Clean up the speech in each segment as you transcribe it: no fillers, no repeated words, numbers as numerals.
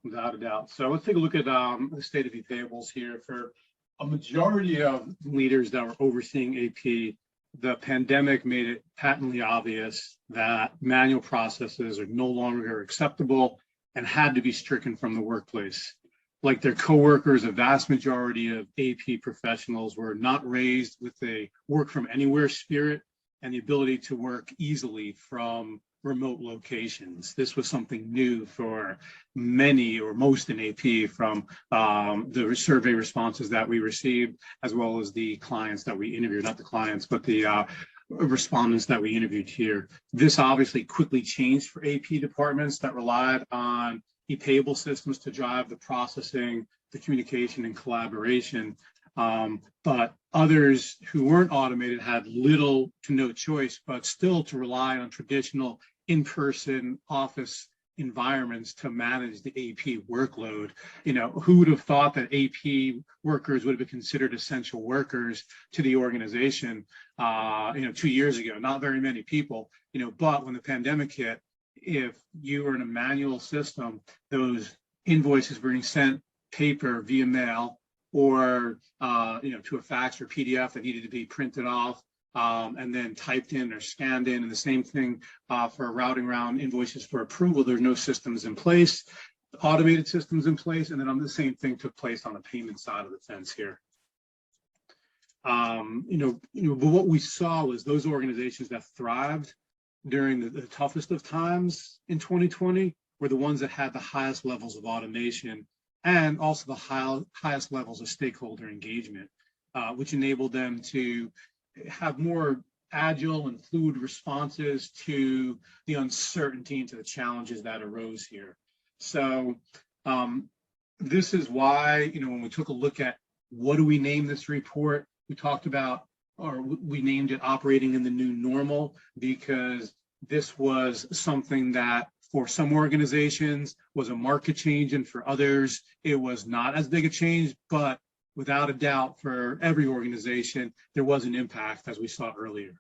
without a doubt. So let's take a look at the state of ePayables here. For a majority of leaders that were overseeing AP, the pandemic made it patently obvious that manual processes are no longer acceptable and had to be stricken from the workplace. Like their coworkers, a vast majority of AP professionals were not raised with a work from anywhere spirit and the ability to work easily from remote locations. This was something new for many or most in AP from the survey responses that we received, as well as the clients that we interviewed, not the clients, but the respondents that we interviewed here. This obviously quickly changed for AP departments that relied on ePayable systems to drive the processing, the communication, and collaboration. But others who weren't automated had little to no choice, but still to rely on traditional in-person office environments to manage the AP workload. You know, who would have thought that AP workers would have been considered essential workers to the organization, 2 years ago? Not very many people, but when the pandemic hit, if you were in a manual system, those invoices were being sent paper via mail or to a fax or PDF that needed to be printed off and then typed in or scanned in. And the same thing for routing around invoices for approval. There's no systems in place, automated systems in place, and then the same thing took place on the payment side of the fence here. But what we saw was those organizations that thrived during the toughest of times in 2020 were the ones that had the highest levels of automation and also the highest levels of stakeholder engagement, which enabled them to have more agile and fluid responses to the uncertainty and to the challenges that arose here. So this is why, when we took a look at what do we name this report, we talked about, or we named it Operating in the New Normal, because this was something that for some organizations was a market change, and for others, it was not as big a change, but without a doubt for every organization, there was an impact, as we saw earlier.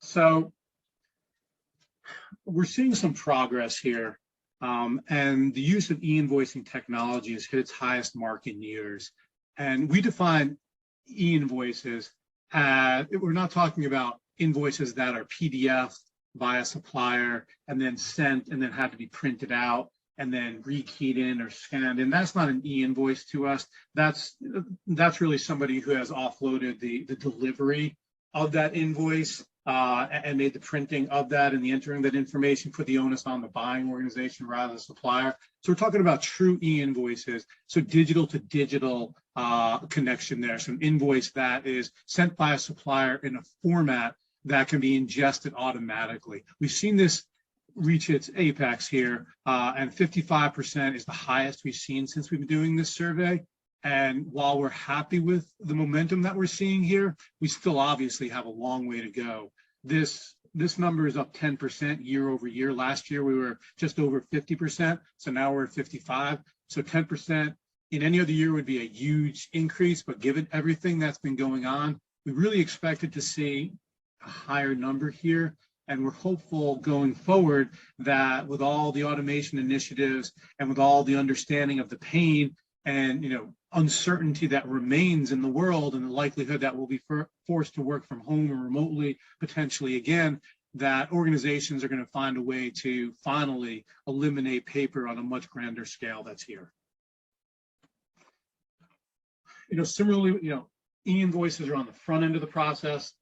So we're seeing some progress here, and the use of e-invoicing technology has hit its highest mark in years. And we define e-invoices as, we're not talking about invoices that are PDF by a supplier and then sent and then had to be printed out and then rekeyed in or scanned. And that's not an e-invoice to us. That's really somebody who has offloaded the delivery of that invoice and made the printing of that and the entering that information, put the onus on the buying organization rather than the supplier. So we're talking about true e-invoices, so digital to digital connection there. So an invoice that is sent by a supplier in a format that can be ingested automatically. We've seen this reach its apex here, and 55% is the highest we've seen since we've been doing this survey. And while we're happy with the momentum that we're seeing here, we still obviously have a long way to go. This number is up 10% year over year. Last year, we were just over 50%. So now we're at 55. So 10% in any other year would be a huge increase. But given everything that's been going on, we really expected to see a higher number here. And we're hopeful going forward that with all the automation initiatives and with all the understanding of the pain and uncertainty that remains in the world and the likelihood that we'll be forced to work from home or remotely potentially again, that organizations are going to find a way to finally eliminate paper on a much grander scale that's here. Similarly, e-invoices are on the front end of the process.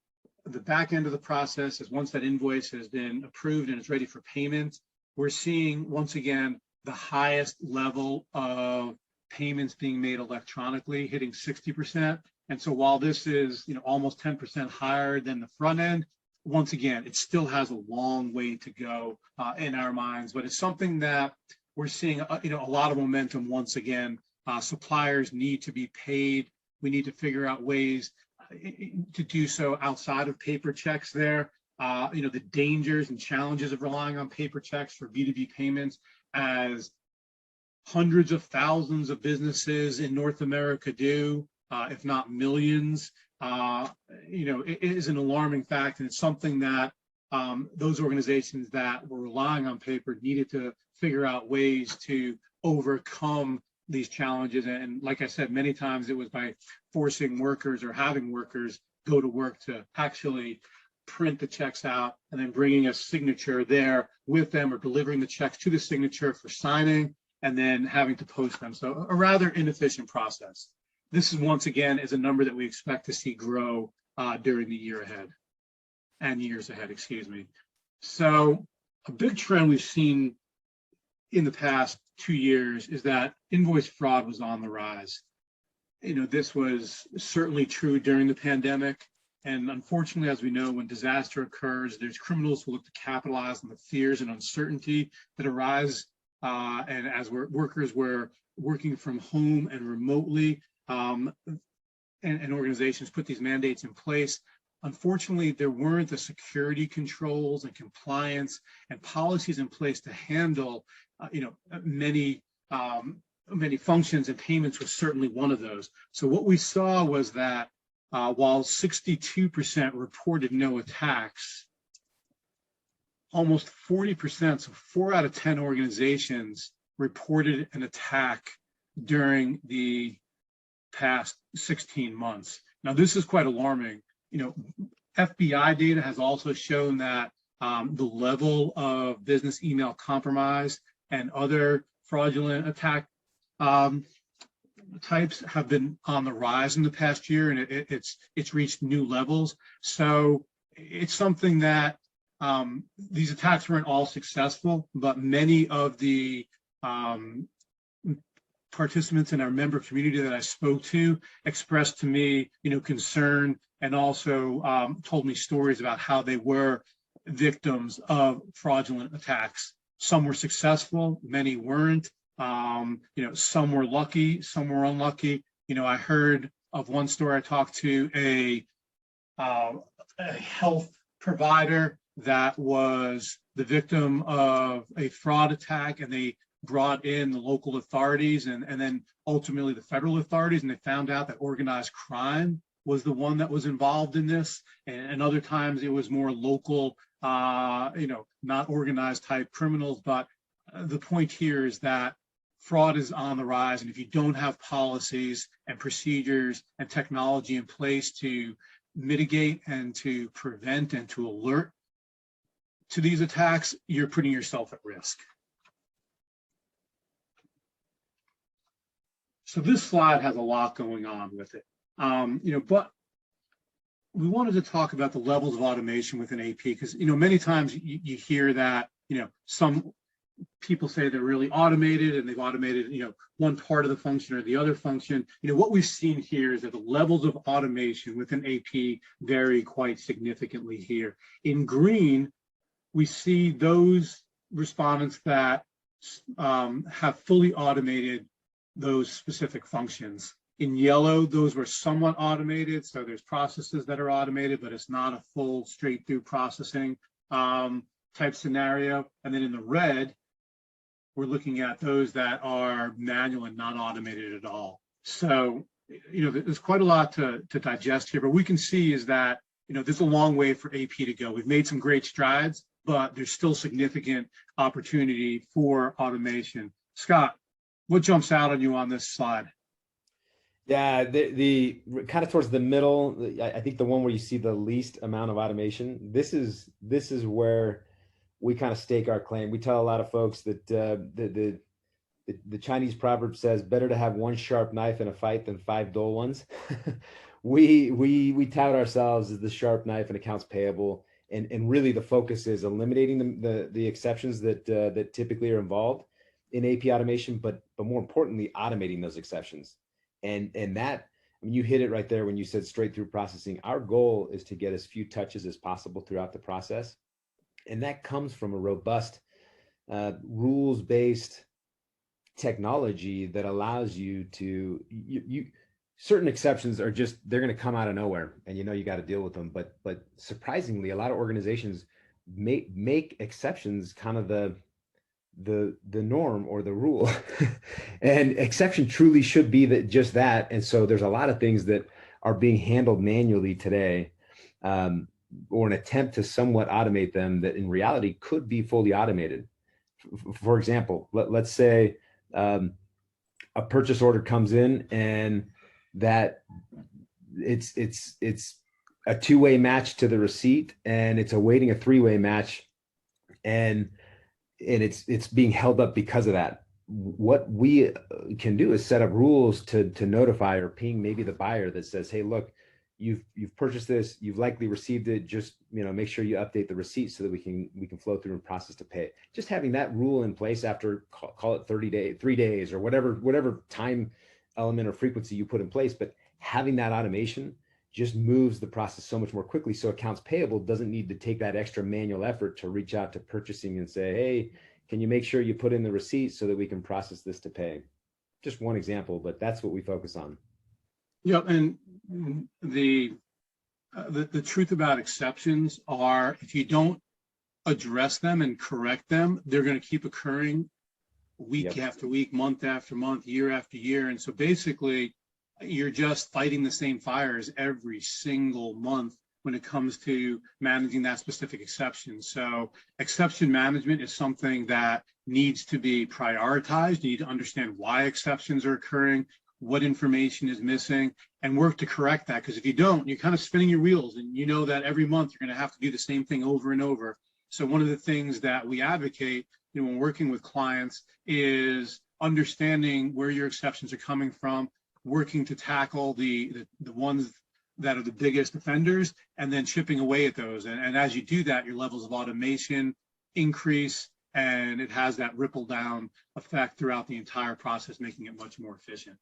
The back end of the process is once that invoice has been approved and it's ready for payment, we're seeing once again the highest level of payments being made electronically, hitting 60%. And so while this is almost 10% higher than the front end, once again, it still has a long way to go in our minds, but it's something that we're seeing a lot of momentum once again. Suppliers need to be paid. We need to figure out ways to do so outside of paper checks there. The dangers and challenges of relying on paper checks for B2B payments, as hundreds of thousands of businesses in North America do, if not millions, it is an alarming fact. And it's something that those organizations that were relying on paper needed to figure out ways to overcome these challenges. And like I said, many times it was by forcing workers or having workers go to work to actually print the checks out and then bringing a signature there with them, or delivering the checks to the signature for signing and then having to post them. So a rather inefficient process. This is, once again, is a number that we expect to see grow during the year ahead and years ahead, excuse me. So a big trend we've seen in the past 2 years is that invoice fraud was on the rise. This was certainly true during the pandemic. And unfortunately, as we know, when disaster occurs, there's criminals who look to capitalize on the fears and uncertainty that arise. And as workers were working from home and remotely, and organizations put these mandates in place, unfortunately, there weren't the security controls and compliance and policies in place to handle, many functions, and payments was certainly one of those. So what we saw was that while 62% reported no attacks, almost 40%, so 4 out of 10 organizations reported an attack during the past 16 months. Now, this is quite alarming. FBI data has also shown that the level of business email compromise and other fraudulent attack types have been on the rise in the past year, and it's reached new levels. So it's something that these attacks weren't all successful, but many of the participants in our member community that I spoke to expressed to me, concern, and also told me stories about how they were victims of fraudulent attacks. Some were successful, many weren't. Some were lucky, some were unlucky. I heard of one story. I talked to a health provider that was the victim of a fraud attack, and they brought in the local authorities and then ultimately the federal authorities, and they found out that organized crime was the one that was involved in this. And other times it was more local, not organized type criminals. But the point here is that fraud is on the rise, and if you don't have policies and procedures and technology in place to mitigate and to prevent and to alert to these attacks, you're putting yourself at risk. So this slide has a lot going on with it, but we wanted to talk about the levels of automation within AP, because many times you hear that some people say they're really automated and they've automated one part of the function or the other function. What we've seen here is that the levels of automation within AP vary quite significantly here. In green, we see those respondents that have fully automated those specific functions. In yellow, those were somewhat automated, so there's processes that are automated, but it's not a full straight through processing type scenario. And then in the red, we're looking at those that are manual and not automated at all. So there's quite a lot to digest here, but we can see is that there's a long way for AP to go. We've made some great strides, but there's still significant opportunity for automation. Scott, what jumps out on you on this slide? Yeah, the kind of towards the middle, I think the one where you see the least amount of automation, this is where we kind of stake our claim. We tell a lot of folks that the Chinese proverb says, better to have one sharp knife in a fight than 5 dull ones. we tout ourselves as the sharp knife in accounts payable, and really the focus is eliminating the exceptions that typically are involved in AP automation, but more importantly, automating those exceptions. And that, I mean, you hit it right there when you said straight through processing. Our goal is to get as few touches as possible throughout the process. And that comes from a robust rules-based technology that allows you to, certain exceptions are just, they're going to come out of nowhere, and you got to deal with them. But surprisingly, a lot of organizations make exceptions kind of the norm or the rule. And exception truly should be just that. And so there's a lot of things that are being handled manually today, or an attempt to somewhat automate them, that in reality could be fully automated. For example, let's say a purchase order comes in and that it's a two-way match to the receipt, and it's awaiting a three-way match, and it's being held up because of that. What we can do is set up rules to notify or ping maybe the buyer that says, hey, look, you've purchased this, you've likely received it, just make sure you update the receipt so that we can flow through and process to pay. Just having that rule in place after call it 30 days, 3 days, or whatever time element or frequency you put in place, but having that automation just moves the process so much more quickly. So accounts payable doesn't need to take that extra manual effort to reach out to purchasing and say, hey, can you make sure you put in the receipt so that we can process this to pay? Just one example, but that's what we focus on. Yeah, and the truth about exceptions are, if you don't address them and correct them, they're going to keep occurring week after week, month after month, year after year. And so basically, you're just fighting the same fires every single month when it comes to managing that specific exception. So exception management is something that needs to be prioritized. You need to understand why exceptions are occurring, what information is missing, and work to correct that. Because if you don't, you're kind of spinning your wheels, and you know that every month you're going to have to do the same thing over and over. So one of the things that we advocate, when working with clients, is understanding where your exceptions are coming from, working to tackle the ones that are the biggest offenders, and then chipping away at those. And as you do that, your levels of automation increase, and it has that ripple down effect throughout the entire process, making it much more efficient.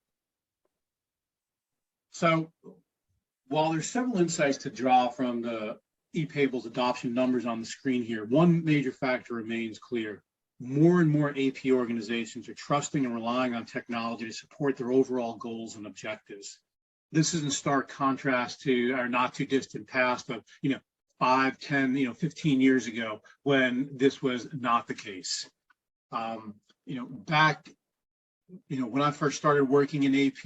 So while there's several insights to draw from the ePayables adoption numbers on the screen here, one major factor remains clear. More and more AP organizations are trusting and relying on technology to support their overall goals and objectives. This is in stark contrast to our not too distant past of 5, 10, 15 years ago, when this was not the case. Back when I first started working in AP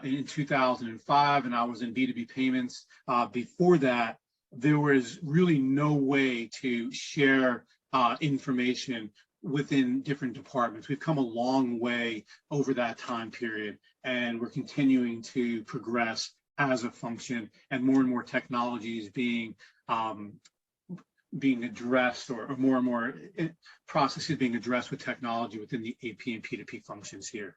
in 2005, and I was in B2B payments, before that, there was really no way to share information within different departments. We've come a long way over that time period, and we're continuing to progress as a function, and more technologies being addressed, or more and more processes being addressed with technology within the AP and P2P functions here.